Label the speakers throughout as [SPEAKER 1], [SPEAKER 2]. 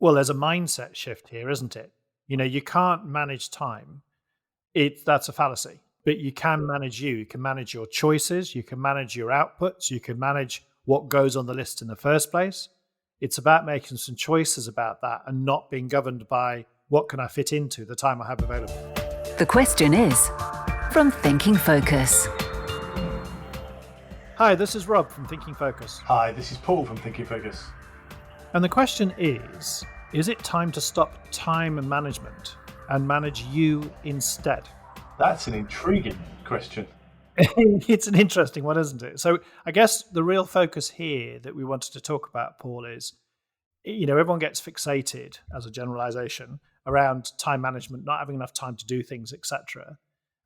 [SPEAKER 1] Well, there's a mindset shift here, isn't it? You can't manage time. That's a fallacy. But you can manage you. You can manage your choices. You can manage your outputs. You can manage what goes on the list in the first place. It's about making some choices about that and not being governed by what can I fit into the time I have available.
[SPEAKER 2] The question is from Thinking Focus.
[SPEAKER 1] Hi, this is Rob from Thinking Focus.
[SPEAKER 3] Hi, this is Paul from Thinking Focus.
[SPEAKER 1] And the question is it time to stop time and management and manage you instead?
[SPEAKER 3] That's an intriguing question.
[SPEAKER 1] It's an interesting one, isn't it? So I guess the real focus here that we wanted to talk about, Paul, is, everyone gets fixated as a generalization around time management, not having enough time to do things, etc.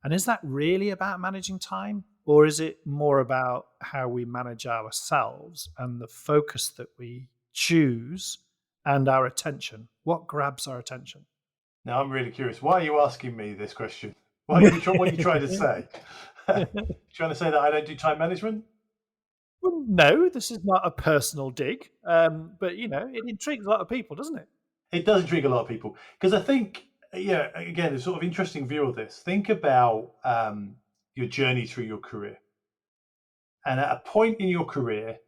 [SPEAKER 1] And is that really about managing time? Or is it more about how we manage ourselves and the focus that we choose and our attention? What grabs our attention?
[SPEAKER 3] Now, I'm really curious. Why are you asking me this question? What are you trying to say? Trying to say that I don't do time management?
[SPEAKER 1] Well, no, this is not a personal dig. But, it intrigues a lot of people, doesn't it?
[SPEAKER 3] It does intrigue a lot of people. Because I think, again, a sort of interesting view of this. Think about your journey through your career. And at a point in your career,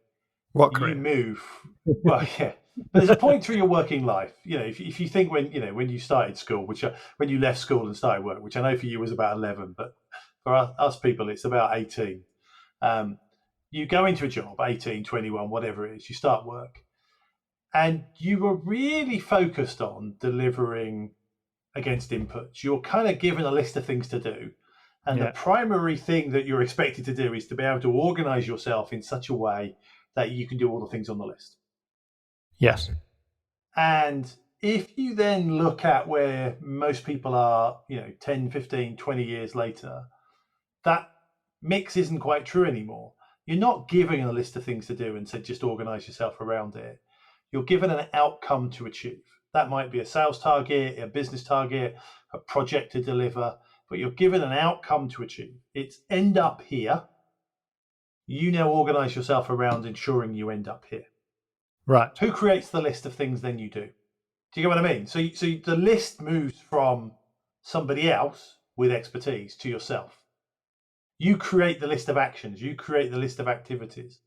[SPEAKER 3] you move. Well, yeah. But there's a point through your working life. If you think when you started school, when you left school and started work, which I know for you was about 11, but for us people, it's about 18. You go into a job, 18, 21, whatever it is, you start work. And you were really focused on delivering against inputs. You're kind of given a list of things to do. And the primary thing that you're expected to do is to be able to organize yourself in such a way that you can do all the things on the list.
[SPEAKER 1] Yes.
[SPEAKER 3] And if you then look at where most people are, 10, 15, 20 years later, that mix isn't quite true anymore. You're not given a list of things to do and say, just organize yourself around it. You're given an outcome to achieve. That might be a sales target, a business target, a project to deliver, but you're given an outcome to achieve. It's end up here. You now organize yourself around ensuring you end up here.
[SPEAKER 1] Right.
[SPEAKER 3] Who creates the list of things then you do? Do you get what I mean? So the list moves from somebody else with expertise to yourself. You create the list of actions. You create the list of activities.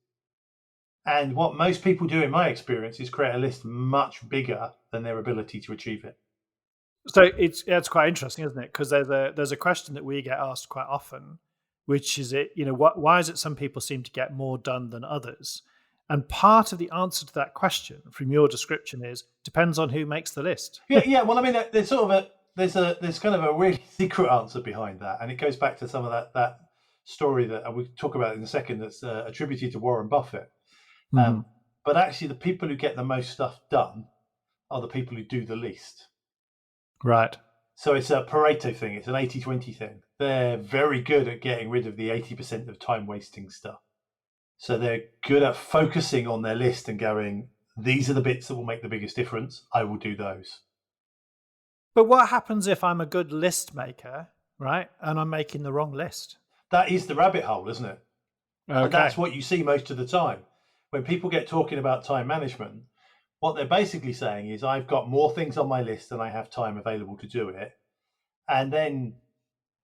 [SPEAKER 3] And what most people do, in my experience, is create a list much bigger than their ability to achieve it.
[SPEAKER 1] So it's quite interesting, isn't it? Because there's a question that we get asked quite often, which is why is it some people seem to get more done than others? And part of the answer to that question from your description is depends on who makes the list.
[SPEAKER 3] Yeah. Well, I mean, there's sort of there's kind of a really secret answer behind that, and it goes back to some of that story that we'll talk about in a second. That's attributed to Warren Buffett. Mm-hmm. But actually, the people who get the most stuff done are the people who do the least.
[SPEAKER 1] Right.
[SPEAKER 3] So it's a Pareto thing. It's an 80-20 thing. They're very good at getting rid of the 80% of time wasting stuff. So they're good at focusing on their list and going, these are the bits that will make the biggest difference. I will do those.
[SPEAKER 1] But what happens if I'm a good list maker, right, and I'm making the wrong list?
[SPEAKER 3] That is the rabbit hole, isn't it?
[SPEAKER 1] Okay.
[SPEAKER 3] And that's what you see most of the time. When people get talking about time management, what they're basically saying is I've got more things on my list than I have time available to do it. And then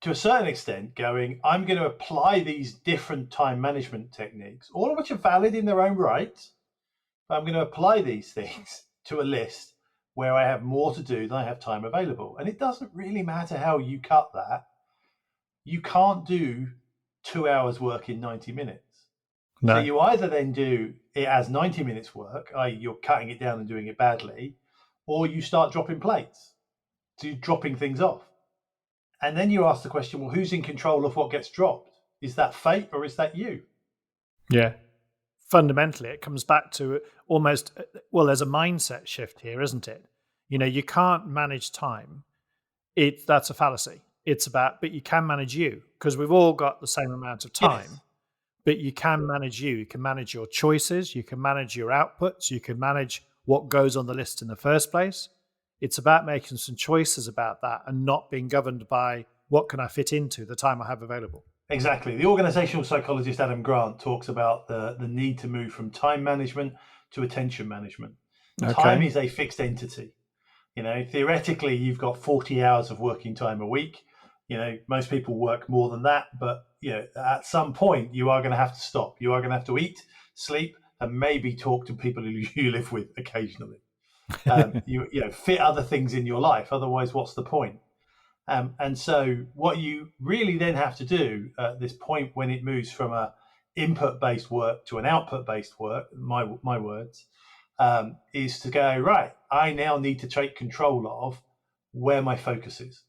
[SPEAKER 3] to a certain extent going, I'm going to apply these different time management techniques, all of which are valid in their own right. But I'm going to apply these things to a list where I have more to do than I have time available. And it doesn't really matter how you cut that. You can't do 2 hours work in 90 minutes. No. So you either then do it as 90 minutes work, i.e. you're cutting it down and doing it badly, or you start dropping plates. So you're dropping things off. And then you ask the question, well, who's in control of what gets dropped? Is that fate or is that you?
[SPEAKER 1] Yeah. Fundamentally, it comes back to almost, there's a mindset shift here, isn't it? You can't manage time. That's a fallacy. It's about, but you can manage you because we've all got the same amount of time. Yes. But you can manage you. You can manage your choices. You can manage your outputs. You can manage what goes on the list in the first place. It's about making some choices about that and not being governed by what can I fit into the time I have available.
[SPEAKER 3] Exactly. The organizational psychologist Adam Grant talks about the need to move from time management to attention management. Time is a fixed entity. Theoretically, you've got 40 hours of working time a week. Most people work more than that, but at some point you are going to have to stop. You are going to have to eat, sleep, and maybe talk to people who you live with occasionally. You fit other things in your life. Otherwise, what's the point? And so what you really then have to do at this point, when it moves from a input-based work to an output-based work, my words, is to go, right, I now need to take control of where my focus is.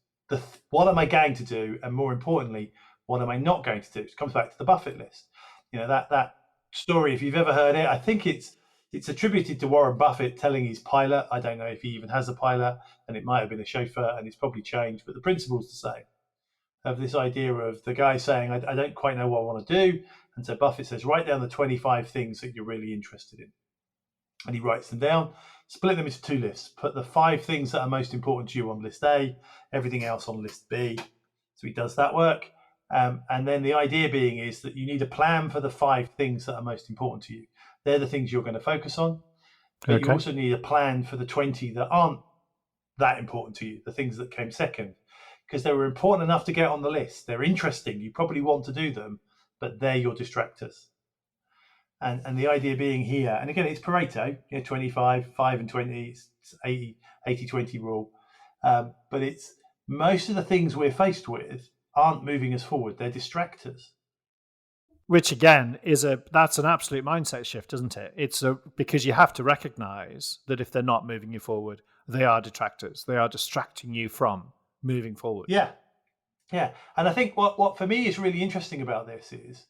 [SPEAKER 3] What am I going to do? And more importantly, what am I not going to do? It comes back to the bucket list. That story, if you've ever heard it, I think it's attributed to Warren Buffett telling his pilot. I don't know if he even has a pilot, and it might have been a chauffeur, and it's probably changed, but the principle's the same. Of this idea of the guy saying, I don't quite know what I want to do. And so Buffett says, write down the 25 things that you're really interested in. And he writes them down, split them into 2 lists, put the 5 things that are most important to you on list A, everything else on list B. So he does that work. And then the idea being is that you need a plan for the 5 things that are most important to you. They're the things you're going to focus on. But you also need a plan for the 20 that aren't that important to you, the things that came second, because they were important enough to get on the list. They're interesting. You probably want to do them, but they're your distractors. And the idea being here, and again, it's Pareto, 25, 5 and 20, it's 80-20 rule. But it's most of the things we're faced with aren't moving us forward. They're distractors.
[SPEAKER 1] Which again that's an absolute mindset shift, isn't it? Because you have to recognize that if they're not moving you forward, they are detractors. They are distracting you from moving forward.
[SPEAKER 3] Yeah. And I think what for me is really interesting about this is,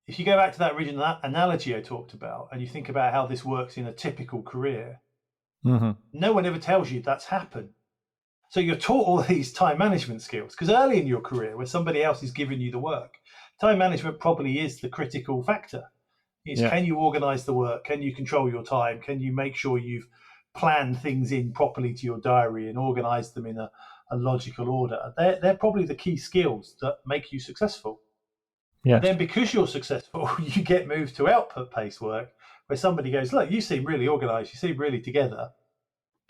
[SPEAKER 3] if you go back to that original analogy I talked about, and you think about how this works in a typical career, no one ever tells you that's happened. So you're taught all these time management skills, because early in your career, where somebody else is giving you the work, time management probably is the critical factor. Can you organize the work? Can you control your time? Can you make sure you've planned things in properly to your diary and organize them in a logical order? They're probably the key skills that make you successful. Yes. Then because you're successful, you get moved to output-based work, where somebody goes, look, you seem really organized, you seem really together.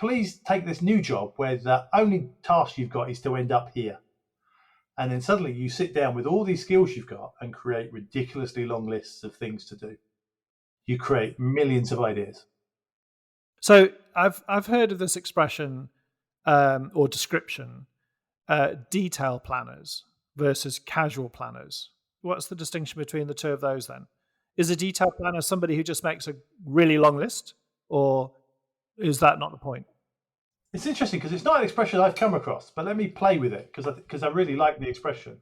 [SPEAKER 3] Please take this new job where the only task you've got is to end up here. And then suddenly you sit down with all these skills you've got and create ridiculously long lists of things to do. You create millions of ideas.
[SPEAKER 1] So I've heard of this expression or description, detail planners versus casual planners. What's the distinction between the 2 of those then? Is a detail planner somebody who just makes a really long list, or is that not the point?
[SPEAKER 3] It's interesting because it's not an expression I've come across, but let me play with it because I really like the expression.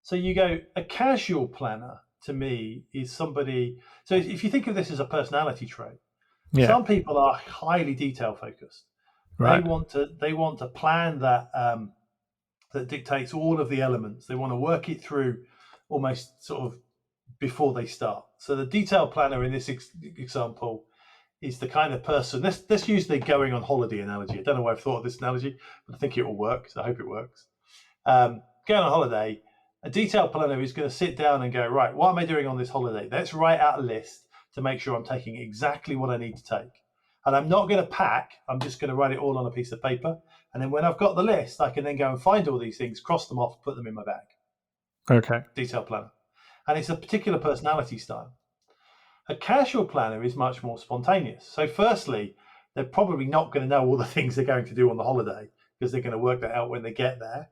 [SPEAKER 3] So you go, a casual planner to me is somebody. So if you think of this as a personality trait, some people are highly detail focused. Right. They want to plan that that dictates all of the elements. They want to work it through almost sort of before they start. So the detail planner in this example is the kind of person, let's use the going on holiday analogy. I don't know why I've thought of this analogy, but I think it will work, so I hope it works. Going on holiday, a detail planner is going to sit down and go, right, what am I doing on this holiday? Let's write out a list to make sure I'm taking exactly what I need to take. And I'm not going to pack, I'm just going to write it all on a piece of paper. And then when I've got the list, I can then go and find all these things, cross them off, put them in my bag.
[SPEAKER 1] Okay.
[SPEAKER 3] Detail planner. And it's a particular personality style. A casual planner is much more spontaneous. So firstly, they're probably not going to know all the things they're going to do on the holiday because they're going to work that out when they get there.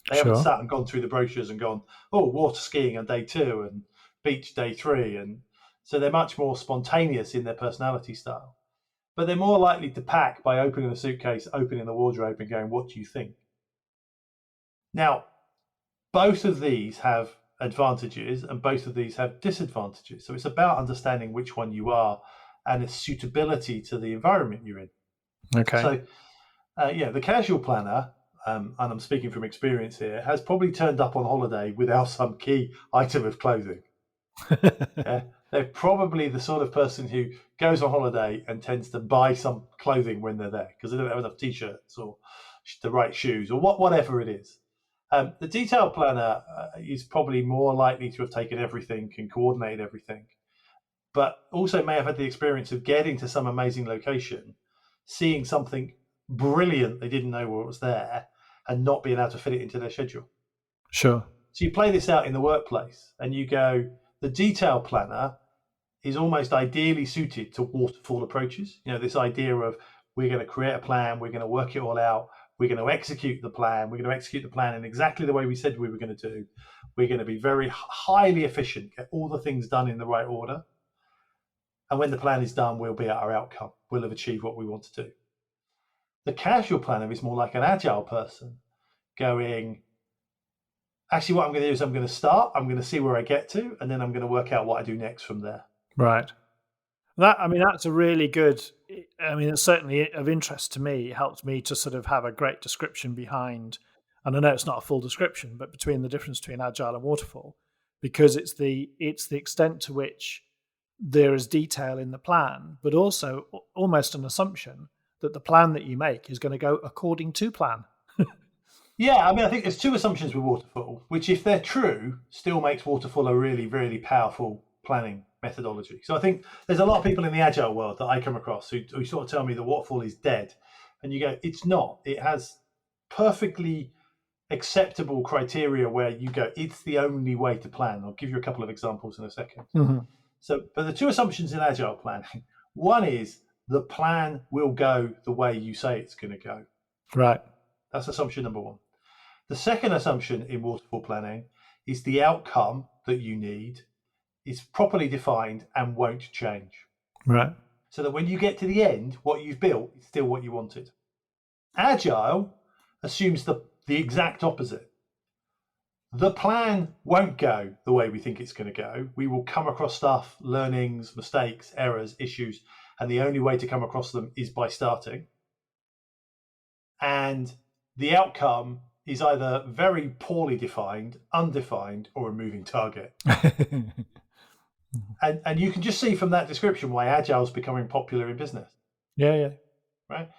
[SPEAKER 3] They haven't sat and gone through the brochures and gone, oh, water skiing on day 2 and beach day 3. And so they're much more spontaneous in their personality style. But they're more likely to pack by opening the suitcase, opening the wardrobe and going, what do you think? Now, both of these have advantages and both of these have disadvantages. So it's about understanding which one you are and its suitability to the environment you're in.
[SPEAKER 1] Okay.
[SPEAKER 3] So, the casual planner, and I'm speaking from experience here, has probably turned up on holiday without some key item of clothing. They're probably the sort of person who goes on holiday and tends to buy some clothing when they're there because they don't have enough t-shirts or the right shoes or whatever it is. The detail planner is probably more likely to have taken everything and coordinated everything. but also may have had the experience of getting to some amazing location, seeing something brilliant they didn't know what was there, and not being able to fit it into their schedule.
[SPEAKER 1] Sure.
[SPEAKER 3] So you play this out in the workplace and you go, the detail planner is almost ideally suited to waterfall approaches. This idea of we're going to create a plan, we're going to work it all out, we're going to execute the plan, we're going to execute the plan in exactly the way we said we were going to do. We're going to be very highly efficient, get all the things done in the right order. And when the plan is done, we'll be at our outcome. We'll have achieved what we want to do. The casual planner is more like an agile person going, actually, what I'm going to do is I'm going to start, I'm going to see where I get to, and then I'm going to work out what I do next from there.
[SPEAKER 1] Right. That's a really good, it's certainly of interest to me. It helped me to sort of have a great description behind, and I know it's not a full description, but between the difference between Agile and Waterfall, because it's the extent to which there is detail in the plan, but also almost an assumption that the plan that you make is going to go according to plan.
[SPEAKER 3] Yeah, I think there's two assumptions with Waterfall, which if they're true, still makes Waterfall a really, really powerful planning methodology. So I think there's a lot of people in the Agile world that I come across who sort of tell me that Waterfall is dead. And you go, it's not. It has perfectly acceptable criteria where you go, it's the only way to plan. I'll give you a couple of examples in a second.
[SPEAKER 1] Mm-hmm.
[SPEAKER 3] So, but the two assumptions in Agile planning, one is the plan will go the way you say it's going to go.
[SPEAKER 1] Right.
[SPEAKER 3] That's assumption number one. The second assumption in waterfall planning is the outcome that you need is properly defined and won't change.
[SPEAKER 1] Right.
[SPEAKER 3] So that when you get to the end, what you've built is still what you wanted. Agile assumes the exact opposite. The plan won't go the way we think it's going to go. We will come across stuff, learnings, mistakes, errors, issues, and the only way to come across them is by starting. And the outcome is either very poorly defined, undefined, or a moving target. and you can just see from that description why Agile is becoming popular in business.
[SPEAKER 1] Yeah.
[SPEAKER 3] Right.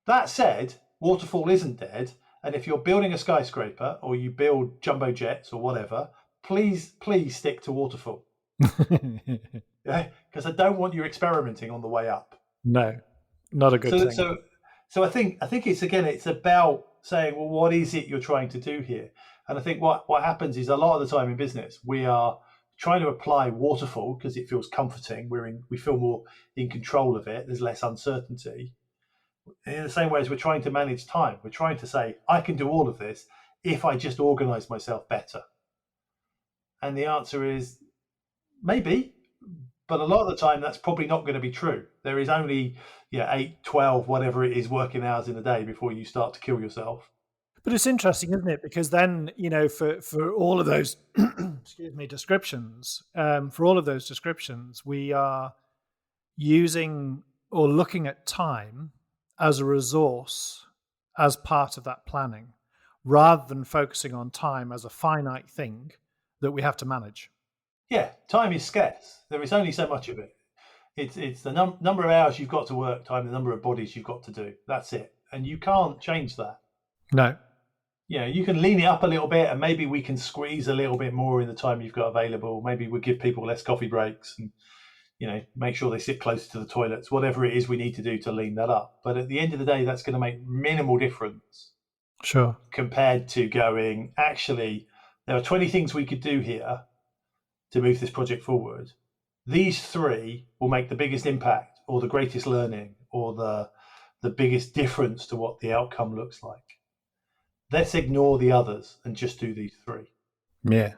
[SPEAKER 3] That said, Waterfall isn't dead. And if you're building a skyscraper or you build jumbo jets or whatever, please stick to Waterfall. Yeah, because I don't want you experimenting on the way up.
[SPEAKER 1] No, not a good thing.
[SPEAKER 3] So I think it's about saying, well, what is it you're trying to do here? And I think what happens is a lot of the time in business, we are trying to apply Waterfall because it feels comforting. We feel more in control of it. There's less uncertainty. In the same way as we're trying to manage time, we're trying to say, I can do all of this if I just organize myself better. And the answer is maybe, but a lot of the time that's probably not going to be true. There is only 8, 12, whatever it is, working hours in a day before you start to kill yourself.
[SPEAKER 1] But it's interesting, isn't it? Because then, for all of those, descriptions, we are using or looking at time as a resource, as part of that planning, rather than focusing on time as a finite thing that we have to manage.
[SPEAKER 3] Yeah, time is scarce. There is only so much of it. It's the number of hours you've got to work time, the number of bodies you've got to do. That's it. And you can't change that.
[SPEAKER 1] No.
[SPEAKER 3] You can lean it up a little bit and maybe we can squeeze a little bit more in the time you've got available. Maybe we'll give people less coffee breaks and, make sure they sit closer to the toilets, whatever it is we need to do to lean that up. But at the end of the day, that's going to make minimal difference.
[SPEAKER 1] Sure.
[SPEAKER 3] Compared to going, actually, there are 20 things we could do here to move this project forward. These 3 will make the biggest impact or the greatest learning or the biggest difference to what the outcome looks like. Let's ignore the others and just do these 3.
[SPEAKER 1] Yeah.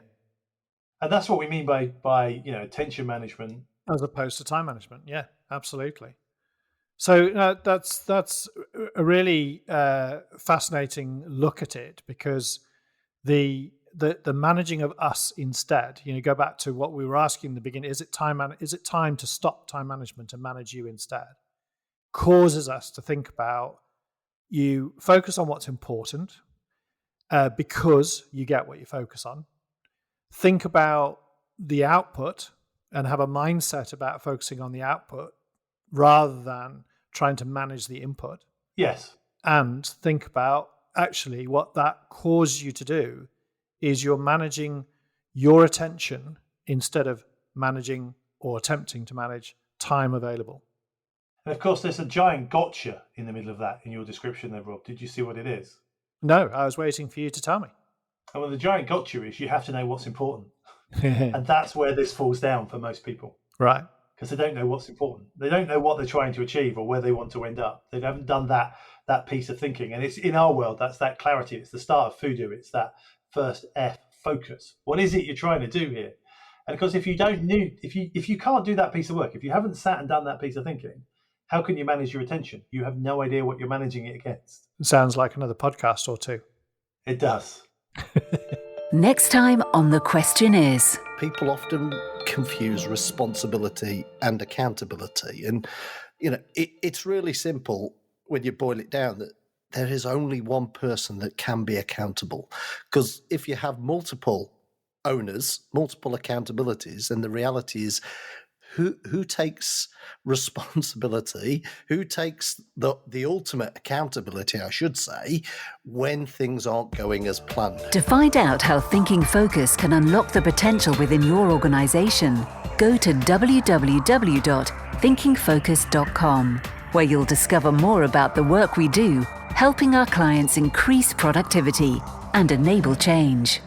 [SPEAKER 3] And that's what we mean by attention management.
[SPEAKER 1] As opposed to time management. Yeah, absolutely. So that's a really fascinating look at it, because the managing of us instead, go back to what we were asking in the beginning, is it time to stop time management and manage you instead? Causes us to think about, you focus on what's important because you get what you focus on. Think about the output and have a mindset about focusing on the output rather than trying to manage the input.
[SPEAKER 3] Yes.
[SPEAKER 1] And think about actually what that causes you to do is you're managing your attention instead of managing or attempting to manage time available.
[SPEAKER 3] And of course, there's a giant gotcha in the middle of that in your description there, Rob. Did you see what it is?
[SPEAKER 1] No, I was waiting for you to tell me.
[SPEAKER 3] And well, the giant gotcha is you have to know what's important. And that's where this falls down for most people.
[SPEAKER 1] Right.
[SPEAKER 3] Because they don't know what's important. They don't know what they're trying to achieve or where they want to end up. They haven't done that piece of thinking. And it's in our world, that's that clarity. It's the start of Fudu. It's that first F, focus. What is it you're trying to do here? And because if you can't do that piece of work, if you haven't sat and done that piece of thinking, how can you manage your attention? You have no idea what you're managing it against.
[SPEAKER 1] Sounds like another podcast or two.
[SPEAKER 3] It does.
[SPEAKER 2] Next time on The Question Is.
[SPEAKER 4] People often confuse responsibility and accountability. And, it's really simple when you boil it down that there is only one person that can be accountable. Because if you have multiple owners, multiple accountabilities, then the reality is who takes responsibility, who takes the ultimate accountability, I should say, when things aren't going as planned.
[SPEAKER 2] To find out how Thinking Focus can unlock the potential within your organisation, go to www.thinkingfocus.com, where you'll discover more about the work we do, helping our clients increase productivity and enable change.